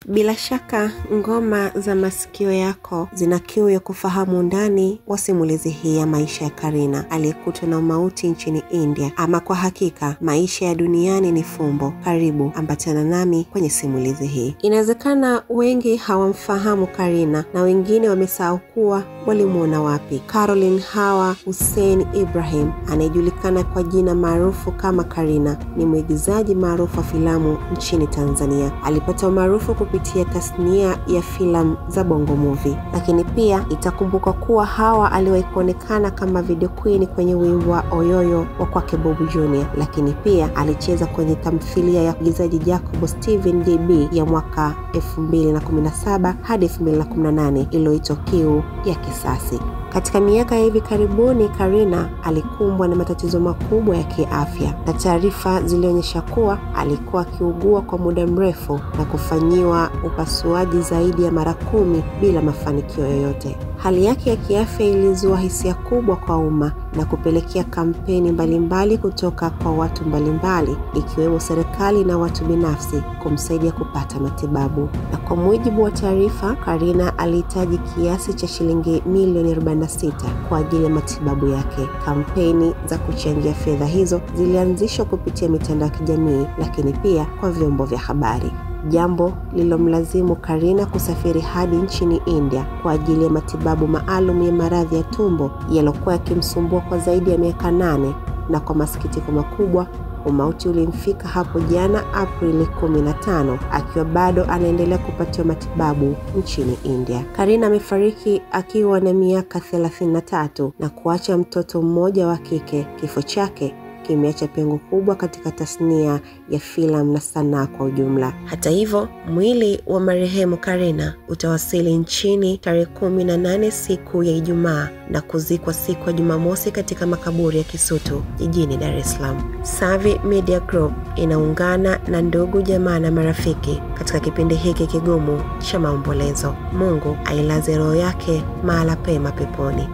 Bila shaka ngoma za masikio yako zina kiu ya kufahamu ndani wa simulizi hii ya maisha ya Kareena aliyekutwa na mauti nchini India. Ama kwa hakika maisha ya duniani ni fumbo. Karibu ambatana nami kwenye simulizi hii. Inawezekana wengi hawamfahamu Kareena na wengine wamesahau kuwa walimuona wapi. Caroline Hawa Hussein Ibrahim, anayejulikana kwa jina maarufu kama Kareena, ni mwigizaji maarufu wa filamu nchini Tanzania. Alipata umaarufu kupitia tasnia ya filamu za Bongo Movie, lakini pia itakumbuka kuwa Hawa aliwahi kuonekana kama video queen kwenye wimbo wa Oyoyo wa kwake Bob Junior, lakini pia alicheza kwenye tamthilia ya mwigizaji Jacob Steven JB ya mwaka 2017 hadi 2018 iliyoitwa Kiu ya Kisasi. Katika miaka ya hivi karibuni, Kareena alikumbwa na matatizo makubwa ya kiafya, na taarifa zilionyesha kuwa alikuwa akiugua kwa muda mrefu na kufanyiwa upasuaji zaidi ya mara 10 bila mafanikio yoyote. Hali yake ya kiafya ilizua hisia kubwa kwa umma na kupelekea kampeni mbalimbali kutoka kwa watu mbalimbali, ikiwemo serikali na watu binafsi, kumsaidia kupata matibabu. Na kwa mujibu wa taarifa, Kareena alihitaji kiasi cha shilingi milioni 46 kwa ajili ya matibabu yake. Kampeni za kuchangia fedha hizo zilianzishwa kupitia mitandao ya kijamii, lakini pia kwa vyombo vya habari, jambo lilomlazimu Kareena kusafiri hadi nchini India kwa ajili ya matibabu maalum ya maradhi ya tumbo yaliokuwa yakimsumbua kwa zaidi ya miaka 8. Na kwa masikitiko makubwa, umauti ulimfika hapo jana Aprili 15 akiwa bado anaendelea kupatiwa matibabu nchini India. Kareena amefariki akiwa na miaka 33 na kuacha mtoto mmoja wa kike. Kifo chake kimeacha pengo kubwa katika tasnia ya filamu na sanaa kwa ujumla. Hata hivyo, mwili wa marehemu Kareena utawasili nchini tarehe 18 siku ya Ijumaa na kuzikwa siku ya Jumamosi katika makaburi ya Kisutu jijini Dar es Salaam. Savi Media Group inaungana na ndugu, jamaa na marafiki katika kipindi hiki kigumu cha maombolezo. Mungu ailaze roho yake mahala pema peponi.